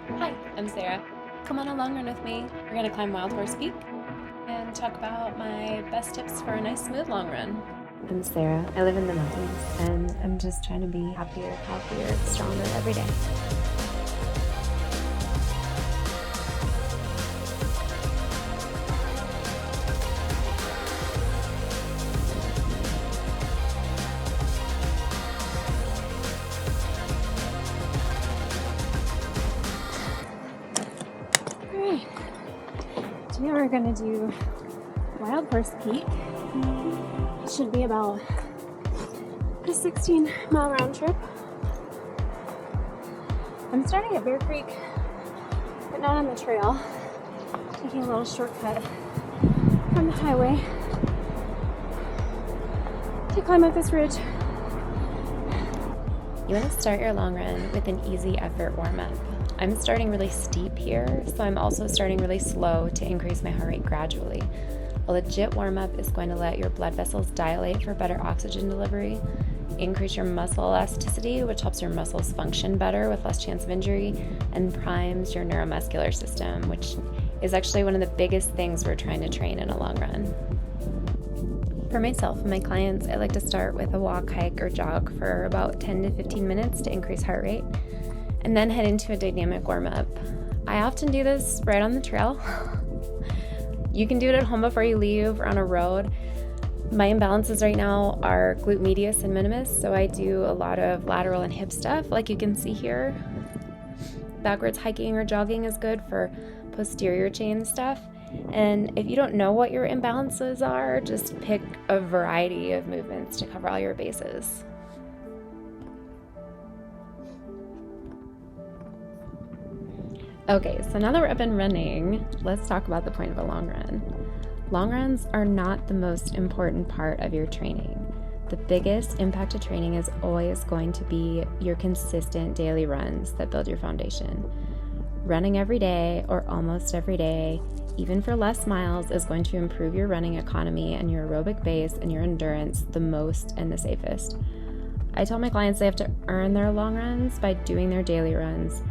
Hi, I'm Sarah. Come on a long run with me. We're going to climb Wildhorse Peak and talk about my best tips for a nice, smooth long run. I'm Sarah. I live in the mountains and I'm just trying to be happier, healthier, stronger every day. Alright, today we're going to do Wildhorse Peak. It should be about a 16-mile round trip. I'm starting at Bear Creek, but not on the trail. Taking a little shortcut from the highway to climb up this ridge. You want to start your long run with an easy effort warm-up. I'm starting really steep here, so I'm also starting really slow to increase my heart rate gradually. A legit warm-up is going to let your blood vessels dilate for better oxygen delivery, increase your muscle elasticity, which helps your muscles function better with less chance of injury, and primes your neuromuscular system, which is actually one of the biggest things we're trying to train in a long run. For myself and my clients, I like to start with a walk, hike, or jog for about 10 to 15 minutes to increase heart rate, and then head into a dynamic warm-up. I often do this right on the trail. You can do it at home before you leave or on a road. My imbalances right now are glute medius and minimus, so I do a lot of lateral and hip stuff like you can see here. Backwards hiking or jogging is good for posterior chain stuff. And if you don't know what your imbalances are, just pick a variety of movements to cover all your bases. Okay, so now that we're up and running, let's talk about the point of a long run. Long runs are not the most important part of your training. The biggest impact of training is always going to be your consistent daily runs that build your foundation. Running every day or almost every day, even for less miles, is going to improve your running economy and your aerobic base and your endurance the most and the safest. I tell my clients they have to earn their long runs by doing their daily runs.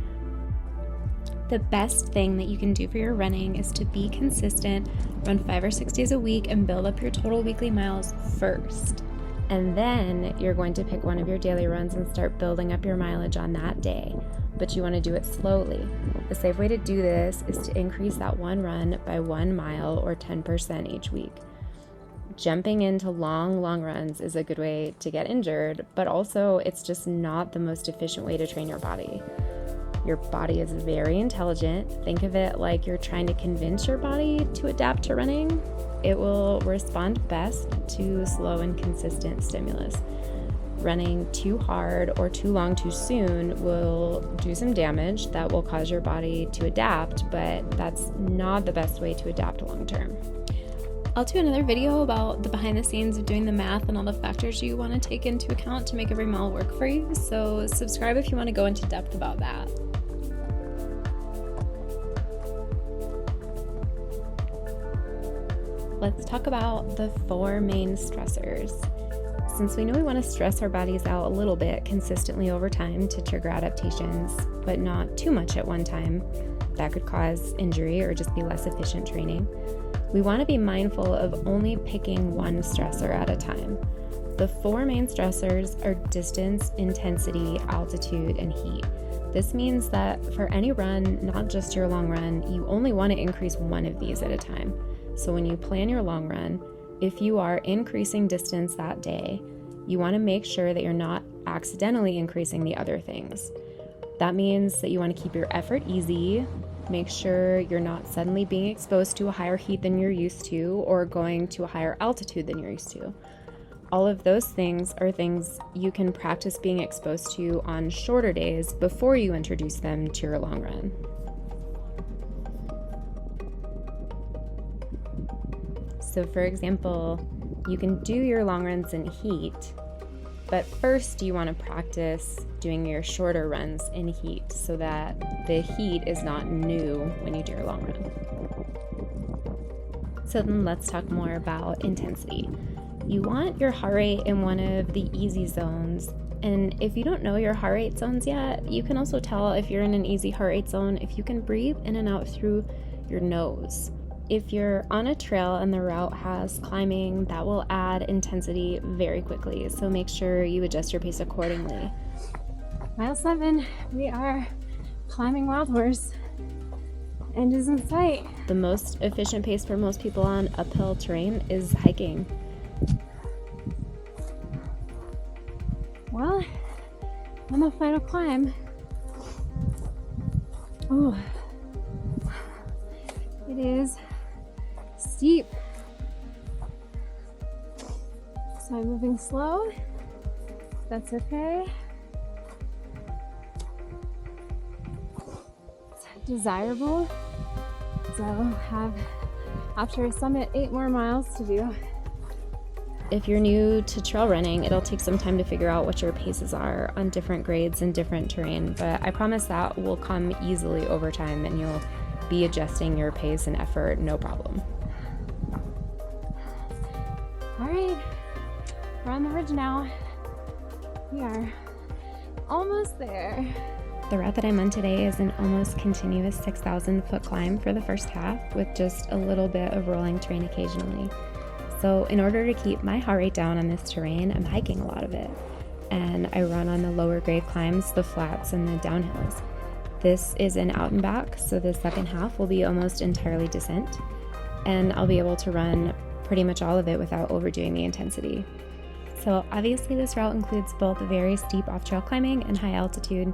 The best thing that you can do for your running is to be consistent, run 5 or 6 days a week, and build up your total weekly miles first. And then you're going to pick one of your daily runs and start building up your mileage on that day. But you want to do it slowly. The safe way to do this is to increase that one run by 1 mile or 10% each week. Jumping into long runs is a good way to get injured, but also it's just not the most efficient way to train your body. Your body is very intelligent. Think of it like you're trying to convince your body to adapt to running. It will respond best to slow and consistent stimulus. Running too hard or too long too soon will do some damage that will cause your body to adapt, but that's not the best way to adapt long term. I'll do another video about the behind the scenes of doing the math and all the factors you want to take into account to make every mile work for you, so subscribe if you want to go into depth about that. Let's talk about the 4 main stressors. Since we know we want to stress our bodies out a little bit consistently over time to trigger adaptations, but not too much at one time, that could cause injury or just be less efficient training, we want to be mindful of only picking one stressor at a time. The 4 main stressors are distance, intensity, altitude, and heat. This means that for any run, not just your long run, you only want to increase one of these at a time. So when you plan your long run, if you are increasing distance that day, you want to make sure that you're not accidentally increasing the other things. That means that you want to keep your effort easy, make sure you're not suddenly being exposed to a higher heat than you're used to or going to a higher altitude than you're used to. All of those things are things you can practice being exposed to on shorter days before you introduce them to your long run. So for example, you can do your long runs in heat, but first you want to practice doing your shorter runs in heat so that the heat is not new when you do your long run. So then let's talk more about intensity. You want your heart rate in one of the easy zones And if you don't know your heart rate zones yet, you can also tell if you're in an easy heart rate zone if you can breathe in and out through your nose. If you're on a trail and the route has climbing, that will add intensity very quickly, so make sure you adjust your pace accordingly. Mile 7, we are climbing Wildhorse. End is in sight. The most efficient pace for most people on uphill terrain is hiking. Well, on the final climb. Oh, it is steep. So I'm moving slow. That's okay. It's desirable. So I'll have, after I summit, 8 more miles to do. If you're new to trail running, it'll take some time to figure out what your paces are on different grades and different terrain, but I promise that will come easily over time and you'll be adjusting your pace and effort no problem. All right, we're on the ridge now. We are almost there. The route that I'm on today is an almost continuous 6,000 foot climb for the first half with just a little bit of rolling terrain occasionally. So in order to keep my heart rate down on this terrain, I'm hiking a lot of it. And I run on the lower grade climbs, the flats, and the downhills. This is an out and back, so the second half will be almost entirely descent. And I'll be able to run pretty much all of it without overdoing the intensity. So obviously this route includes both very steep off-trail climbing and high altitude.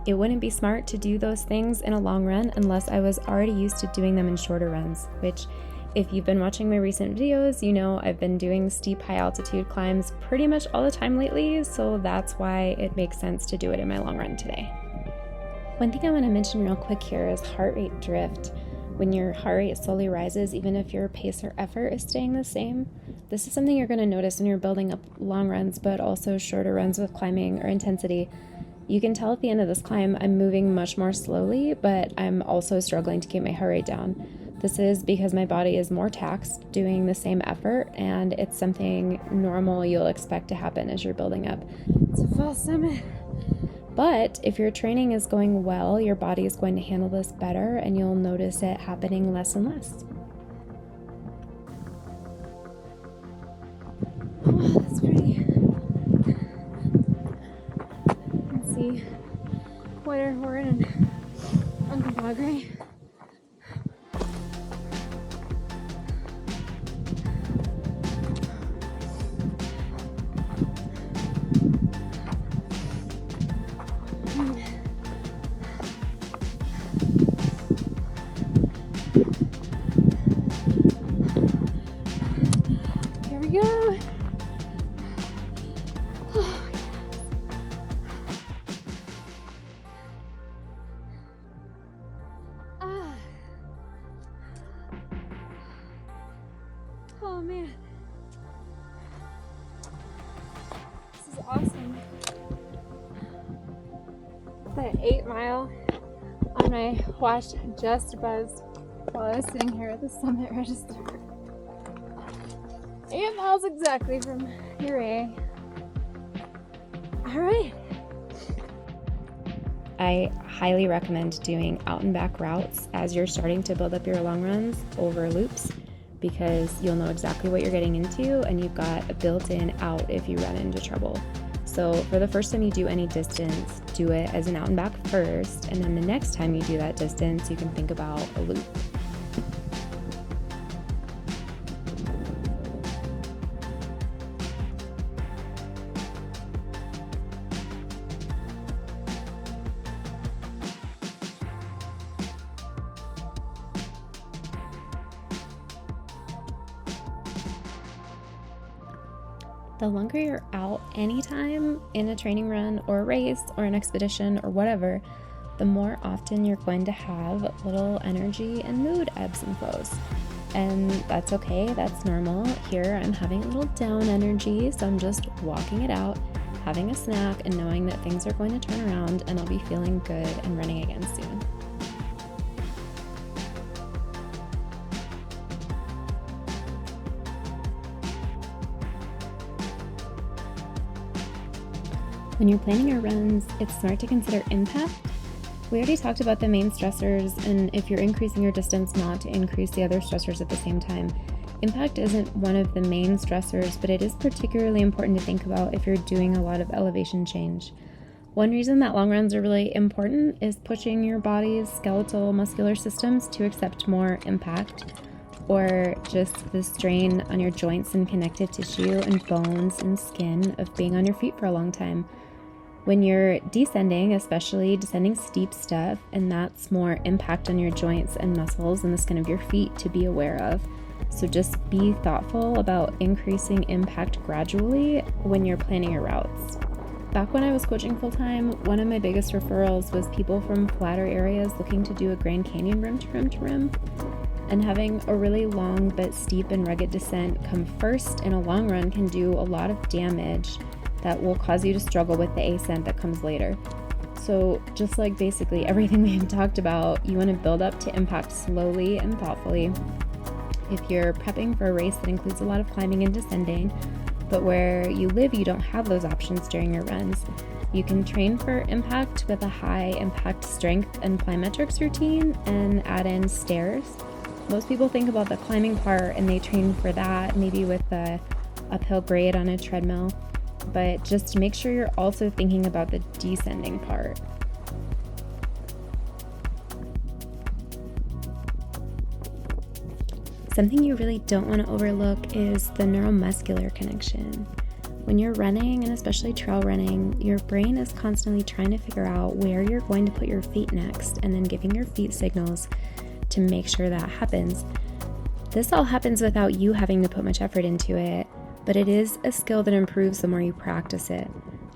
It wouldn't be smart to do those things in a long run unless I was already used to doing them in shorter runs, which if you've been watching my recent videos, you know I've been doing steep high altitude climbs pretty much all the time lately, so that's why it makes sense to do it in my long run today. One thing I want to mention real quick here is heart rate drift. When your heart rate slowly rises, even if your pace or effort is staying the same, this is something you're going to notice when you're building up long runs, but also shorter runs with climbing or intensity. You can tell at the end of this climb, I'm moving much more slowly, but I'm also struggling to keep my heart rate down. This is because my body is more taxed doing the same effort, and it's something normal you'll expect to happen as you're building up. It's a full summit. But if your training is going well, your body is going to handle this better, and you'll notice it happening less and less. Oh, that's pretty. You can see Wildhorse and Uncompahgre. Here we go. Oh man, this is awesome. That 8 mile on my watch just buzzed while I was sitting here at the summit register. 8 miles exactly from Uray. All right. I highly recommend doing out and back routes as you're starting to build up your long runs over loops, because you'll know exactly what you're getting into and you've got a built-in out if you run into trouble. So for the first time you do any distance, do it as an out and back first, and then the next time you do that distance, you can think about a loop. The longer you're out anytime in a training run or a race or an expedition or whatever, the more often you're going to have little energy and mood ebbs and flows. And that's okay, that's normal. Here I'm having a little down energy, so I'm just walking it out, having a snack, and knowing that things are going to turn around and I'll be feeling good and running again soon. When you're planning your runs, it's smart to consider impact. We already talked about the main stressors, and if you're increasing your distance, not to increase the other stressors at the same time. Impact isn't one of the main stressors, but it is particularly important to think about if you're doing a lot of elevation change. One reason that long runs are really important is pushing your body's skeletal muscular systems to accept more impact, or just the strain on your joints and connective tissue and bones and skin of being on your feet for a long time. When you're descending, especially descending steep stuff, and that's more impact on your joints and muscles and the skin of your feet to be aware of. So just be thoughtful about increasing impact gradually when you're planning your routes. Back when I was coaching full-time, one of my biggest referrals was people from flatter areas looking to do a Grand Canyon rim to rim to rim. And having a really long but steep and rugged descent come first in a long run can do a lot of damage that will cause you to struggle with the ascent that comes later. So just like basically everything we've talked about, you want to build up to impact slowly and thoughtfully. If you're prepping for a race that includes a lot of climbing and descending, but where you live you don't have those options during your runs, you can train for impact with a high impact strength and plyometrics routine and add in stairs. Most people think about the climbing part and they train for that, maybe with the uphill grade on a treadmill. But just make sure you're also thinking about the descending part. Something you really don't want to overlook is the neuromuscular connection. When you're running, and especially trail running, your brain is constantly trying to figure out where you're going to put your feet next and then giving your feet signals to make sure that happens. This all happens without you having to put much effort into it, but it is a skill that improves the more you practice it.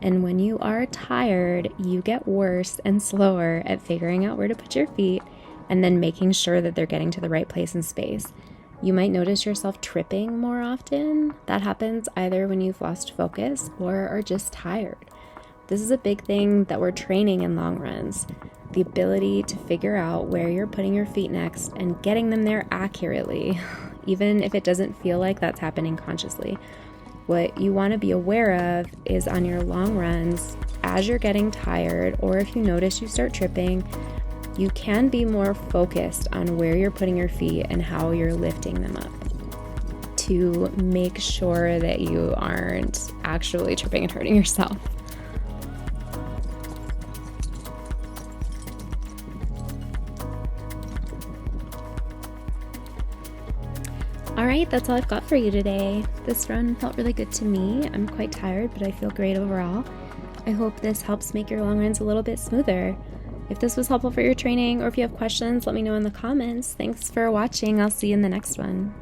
And when you are tired, you get worse and slower at figuring out where to put your feet and then making sure that they're getting to the right place in space. You might notice yourself tripping more often. That happens either when you've lost focus or are just tired. This is a big thing that we're training in long runs. The ability to figure out where you're putting your feet next and getting them there accurately, even if it doesn't feel like that's happening consciously. What you want to be aware of is on your long runs, as you're getting tired, or if you notice you start tripping, you can be more focused on where you're putting your feet and how you're lifting them up to make sure that you aren't actually tripping and hurting yourself. All right, that's all I've got for you today. This run felt really good to me. I'm quite tired, but I feel great overall. I hope this helps make your long runs a little bit smoother. If this was helpful for your training or if you have questions, let me know in the comments. Thanks for watching. I'll see you in the next one.